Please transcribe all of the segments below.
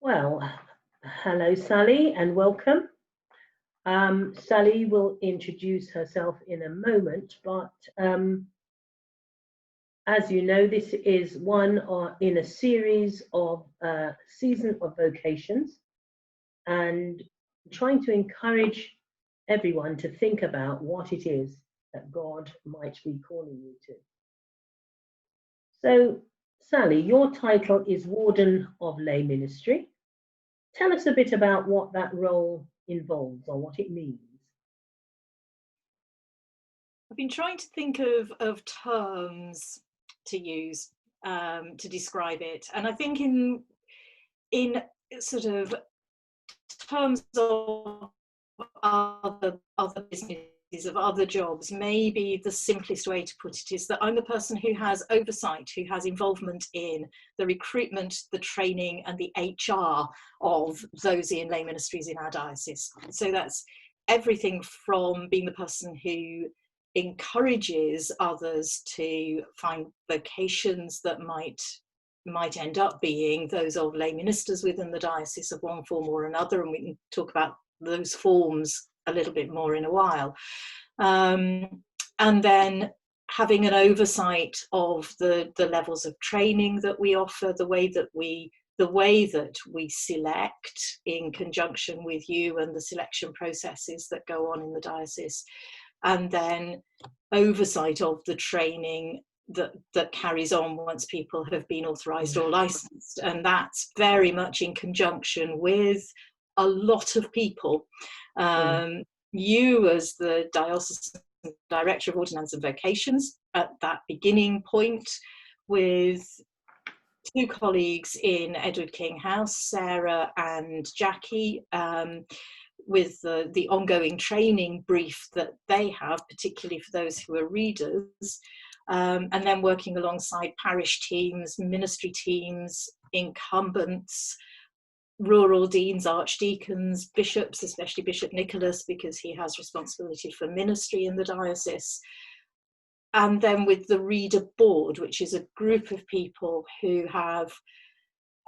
Well, hello, Sally, and welcome. Sally will introduce herself in a moment, but as you know, this is one in a series of season of vocations, and trying to encourage everyone to think about what it is that God might be calling you to. So, Sally, your title is Warden of Lay Ministry. Tell us a bit about what that role involves or what it means. I've been trying to think of terms to use to describe it, and I think in sort of terms of other businesses, of other jobs, maybe the simplest way to put it is that I'm the person who has oversight, who has involvement in the recruitment, the training and the HR of those in lay ministries in our diocese. So that's everything from being the person who encourages others to find vocations that might end up being those of lay ministers within the diocese of one form or another, and we can talk about those forms a little bit more in a while, and then having an oversight of the levels of training that we offer, the way that we select in conjunction with you and the selection processes that go on in the diocese, and then oversight of the training that carries on once people have been authorised or licensed, and that's very much in conjunction with a lot of people. You as the Diocesan Director of Ordinands and Vocations at that beginning point, with two colleagues in Edward King House, Sarah and Jackie, with the ongoing training brief that they have, particularly for those who are readers, and then working alongside parish teams, ministry teams, incumbents, rural deans, archdeacons, bishops, especially Bishop Nicholas, because he has responsibility for ministry in the diocese. And then with the reader board, which is a group of people who have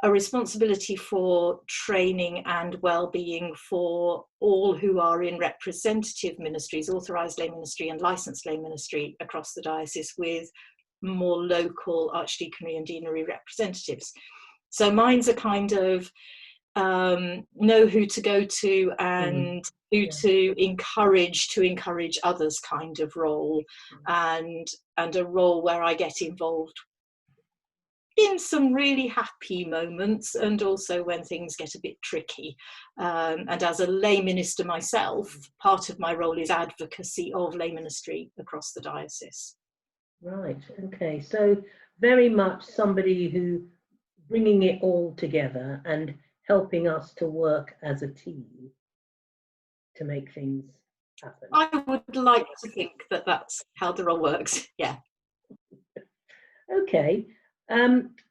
a responsibility for training and well-being for all who are in representative ministries, authorised lay ministry and licensed lay ministry across the diocese, with more local archdeaconry and deanery representatives. So mine's a kind of know who to go to and who to encourage others kind of role, and a role where I get involved in some really happy moments and also when things get a bit tricky. And as a lay minister myself, part of my role is advocacy of lay ministry across the diocese. Right, okay, so very much somebody who bringing it all together and helping us to work as a team to make things happen. I would like to think that that's how the role works, yeah. Okay,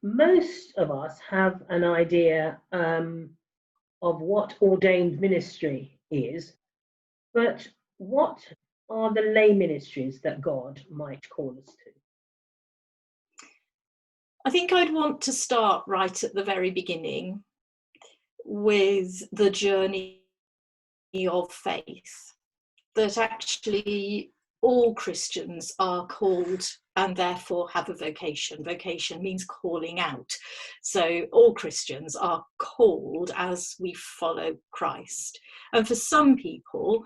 most of us have an idea of what ordained ministry is, but what are the lay ministries that God might call us to? I think I'd want to start right at the very beginning with the journey of faith, that actually all Christians are called and therefore have a vocation. Vocation means calling out. So all Christians are called as we follow Christ. And for some people,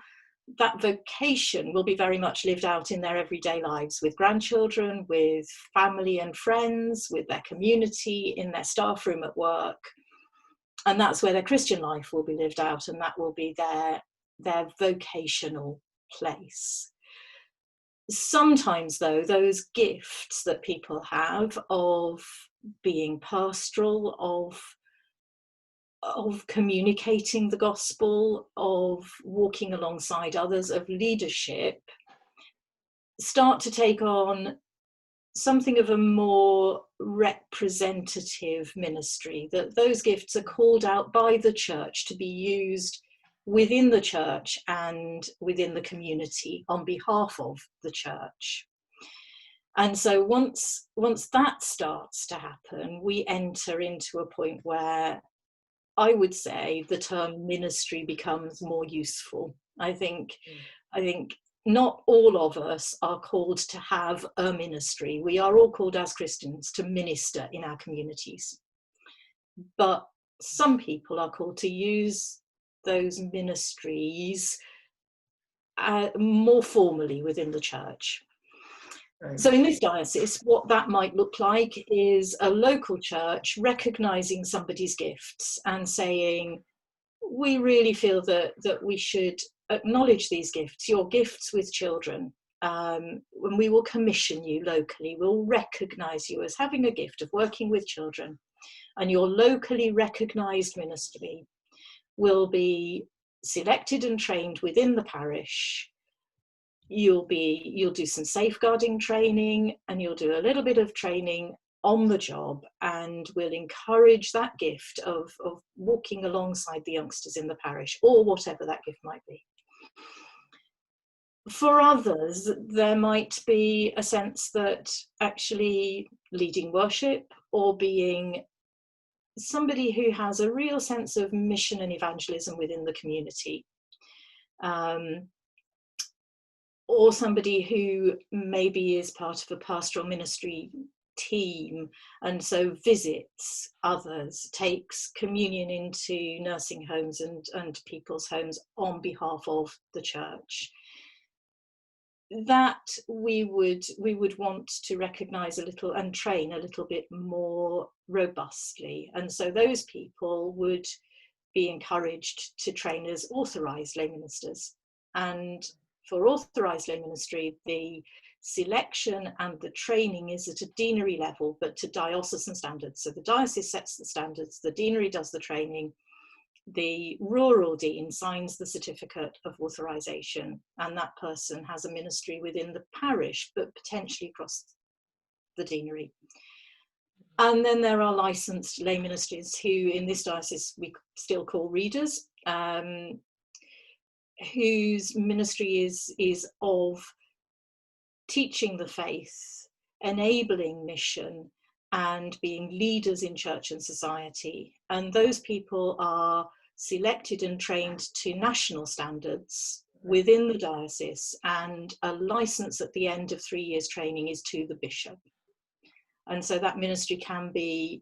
that vocation will be very much lived out in their everyday lives, with grandchildren, with family and friends, with their community, in their staff room at work. And that's where their Christian life will be lived out, and that will be their vocational place. Sometimes, though, those gifts that people have of being pastoral, of communicating the gospel, of walking alongside others, of leadership, start to take on something of a more representative ministry, that those gifts are called out by the church to be used within the church and within the community on behalf of the church. And so once that starts to happen, we enter into a point where I would say the term ministry becomes more useful. I think not all of us are called to have a ministry. We are all called as Christians to minister in our communities. But some people are called to use those ministries more formally within the church. Right. So in this diocese, what that might look like is a local church recognising somebody's gifts and saying, we really feel that we should acknowledge these gifts, your gifts with children. When we will commission you locally, we'll recognise you as having a gift of working with children, and your locally recognised ministry will be selected and trained within the parish. You'll do some safeguarding training, and you'll do a little bit of training on the job, and we'll encourage that gift of walking alongside the youngsters in the parish, or whatever that gift might be. For others, there might be a sense that actually leading worship, or being somebody who has a real sense of mission and evangelism within the community, or somebody who maybe is part of a pastoral ministry team and so visits others, takes communion into nursing homes and people's homes on behalf of the church. That we would want to recognise a little and train a little bit more robustly, and so those people would be encouraged to train as authorised lay ministers. And for authorised lay ministry, the selection and the training is at a deanery level, but to diocesan standards. So the diocese sets the standards, the deanery does the training, the rural dean signs the certificate of authorisation, and that person has a ministry within the parish, but potentially across the deanery. And then there are licensed lay ministers who in this diocese we still call readers, whose ministry is of teaching the faith, enabling mission, and being leaders in church and society. And those people are selected and trained to national standards within the diocese, and a licence at the end of 3 years training is to the bishop. And so that ministry can be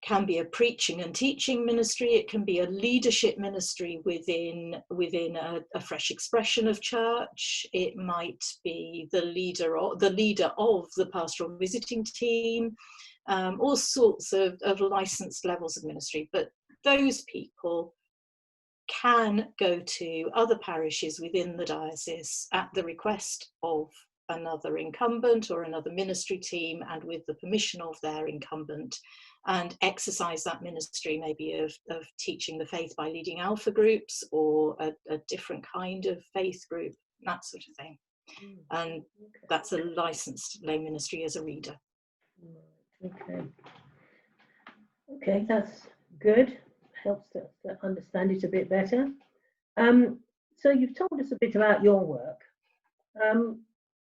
a preaching and teaching ministry, it can be a leadership ministry within a fresh expression of church, it might be the leader of the pastoral visiting team, all sorts of licensed levels of ministry. But those people can go to other parishes within the diocese at the request of another incumbent or another ministry team, and with the permission of their incumbent, and exercise that ministry maybe of teaching the faith by leading alpha groups, or a different kind of faith group, that sort of thing. And that's a licensed lay ministry as a reader. Okay, that's good. Helps to understand it a bit better. So you've told us a bit about your work.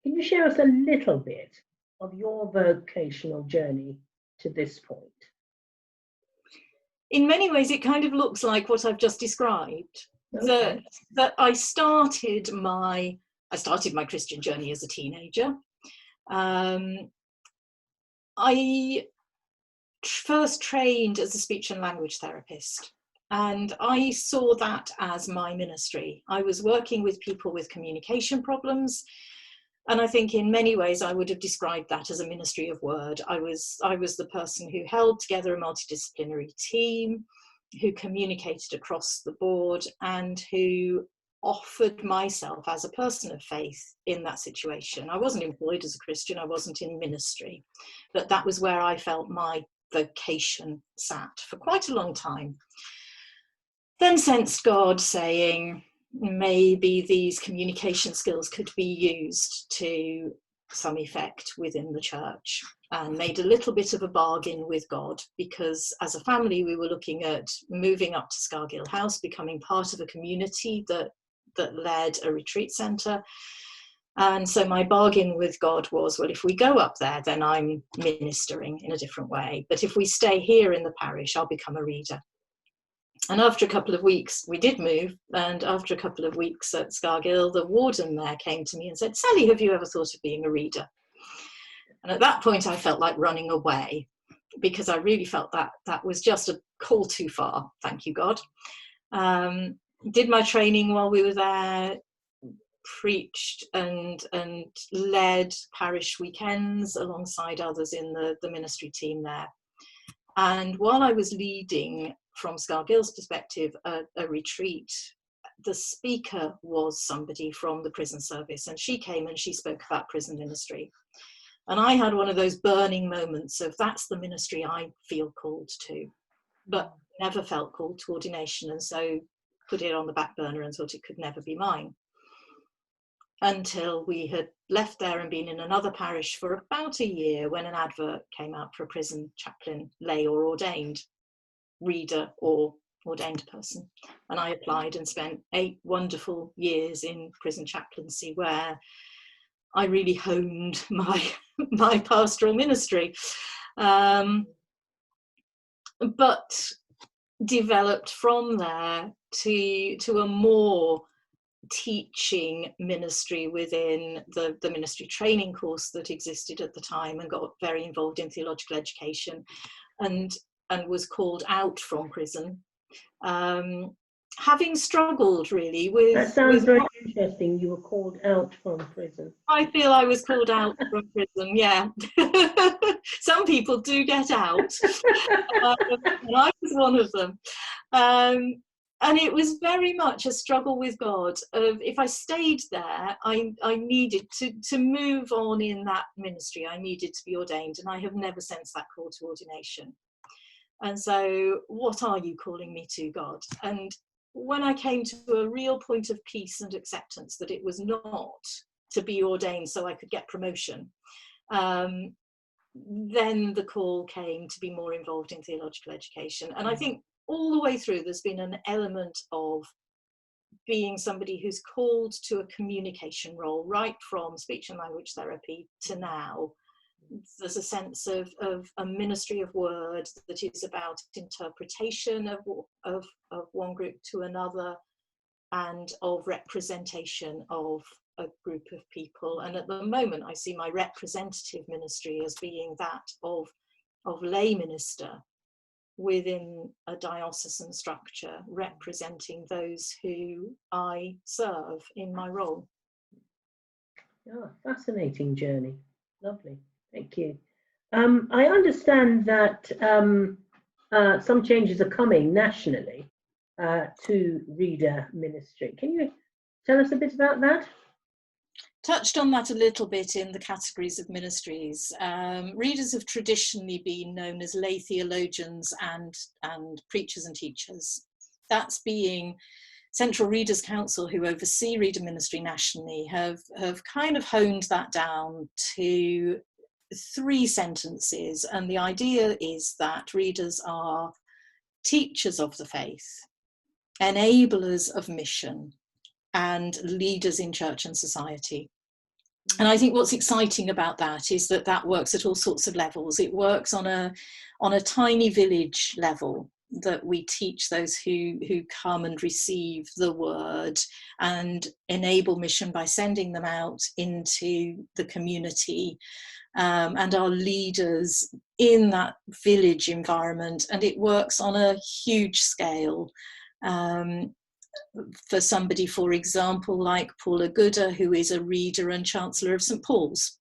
Can you share us a little bit of your vocational journey to this point? In many ways, it kind of looks like what I've just described. Okay. That I started my Christian journey as a teenager. I first trained as a speech and language therapist, and I saw that as my ministry. I was working with people with communication problems, and I think in many ways I would have described that as a ministry of word. I was the person who held together a multidisciplinary team, who communicated across the board, and who offered myself as a person of faith in that situation. I wasn't employed as a Christian, I wasn't in ministry, but that was where I felt my vocation sat for quite a long time. Then sensed God saying, maybe these communication skills could be used to some effect within the church, and made a little bit of a bargain with God, because as a family we were looking at moving up to Scargill House, becoming part of a community that led a retreat centre. And so my bargain with God was, well, if we go up there, then I'm ministering in a different way, but if we stay here in the parish, I'll become a reader. And after a couple of weeks, we did move, and after a couple of weeks at Scargill, the warden there came to me and said, "Sally, have you ever thought of being a reader?" And at that point, I felt like running away, because I really felt that that was just a call too far, thank you, God. Did my training while we were there, preached and led parish weekends alongside others in the ministry team there. And while I was leading, from Scargill's perspective, a retreat, the speaker was somebody from the prison service, and she came and she spoke about prison ministry. And I had one of those burning moments of, that's the ministry I feel called to, but never felt called to ordination, and so put it on the back burner and thought it could never be mine. Until we had left there and been in another parish for about a year, when an advert came out for a prison chaplain, lay or ordained, reader or ordained person. And I applied and spent 8 wonderful years in prison chaplaincy, where I really honed my pastoral ministry, but developed from there to a more teaching ministry within the ministry training course that existed at the time, and got very involved in theological education, and was called out from prison, having struggled really with... That sounds very interesting. You were called out from prison. I feel I was called out from prison, yeah. Some people do get out, and I was one of them. And it was very much a struggle with God of, if I stayed there, I needed to move on in that ministry. I needed to be ordained, and I have never sensed that call to ordination. And so, what are you calling me to, God? And when I came to a real point of peace and acceptance that it was not to be ordained so I could get promotion, then the call came to be more involved in theological education. And I think all the way through, there's been an element of being somebody who's called to a communication role, right from speech and language therapy to now. There's a sense of a ministry of word that is about interpretation of one group to another, and of representation of a group of people. And at the moment, I see my representative ministry as being that of lay minister within a diocesan structure, representing those who I serve in my role. Oh, fascinating journey. Lovely. Thank you. I understand that some changes are coming nationally to reader ministry. Can you tell us a bit about that? Touched on that a little bit in the categories of ministries. Readers have traditionally been known as lay theologians and preachers and teachers. That's being Central Readers Council, who oversee reader ministry nationally, have kind of honed that down to 3 sentences. And the idea is that readers are teachers of the faith, enablers of mission, and leaders in church and society. And I think what's exciting about that is that that works at all sorts of levels. It works on a tiny village level, that we teach those who come and receive the word and enable mission by sending them out into the community, and our leaders in that village environment. And it works on a huge scale. For somebody, for example, like Paula Gooder, who is a reader and Chancellor of St Paul's.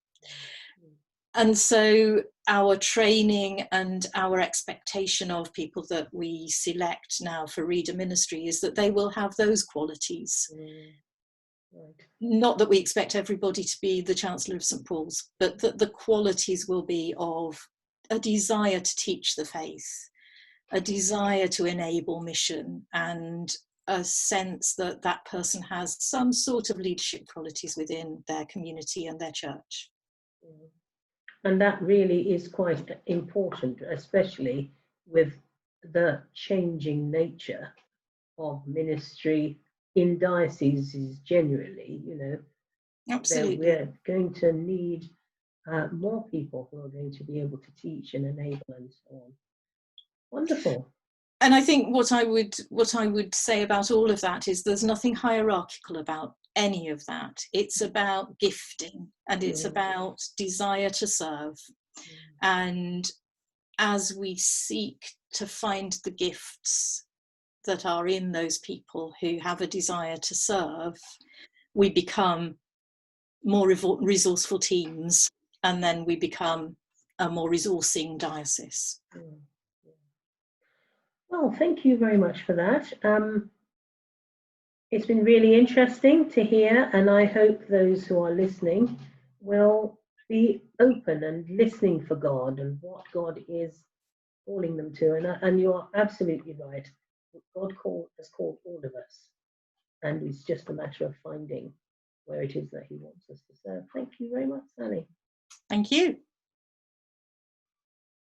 And so our training and our expectation of people that we select now for reader ministry is that they will have those qualities. Right. Not that we expect everybody to be the Chancellor of St Paul's, but that the qualities will be of a desire to teach the faith, a desire to enable mission, and a sense that that person has some sort of leadership qualities within their community and their church. And that really is quite important, especially with the changing nature of ministry in dioceses generally, you know. Absolutely. We're going to need more people who are going to be able to teach and enable and so on. Wonderful. And I think what I would say about all of that is there's nothing hierarchical about any of that. It's about gifting, and it's about desire to serve. And as we seek to find the gifts that are in those people who have a desire to serve, we become more resourceful teams, and then we become a more resourcing diocese. Well, thank you very much for that. It's been really interesting to hear, and I hope those who are listening will be open and listening for God and what God is calling them to. And you are absolutely right. God has called all of us, and it's just a matter of finding where it is that he wants us to serve. Thank you very much, Sally. Thank you.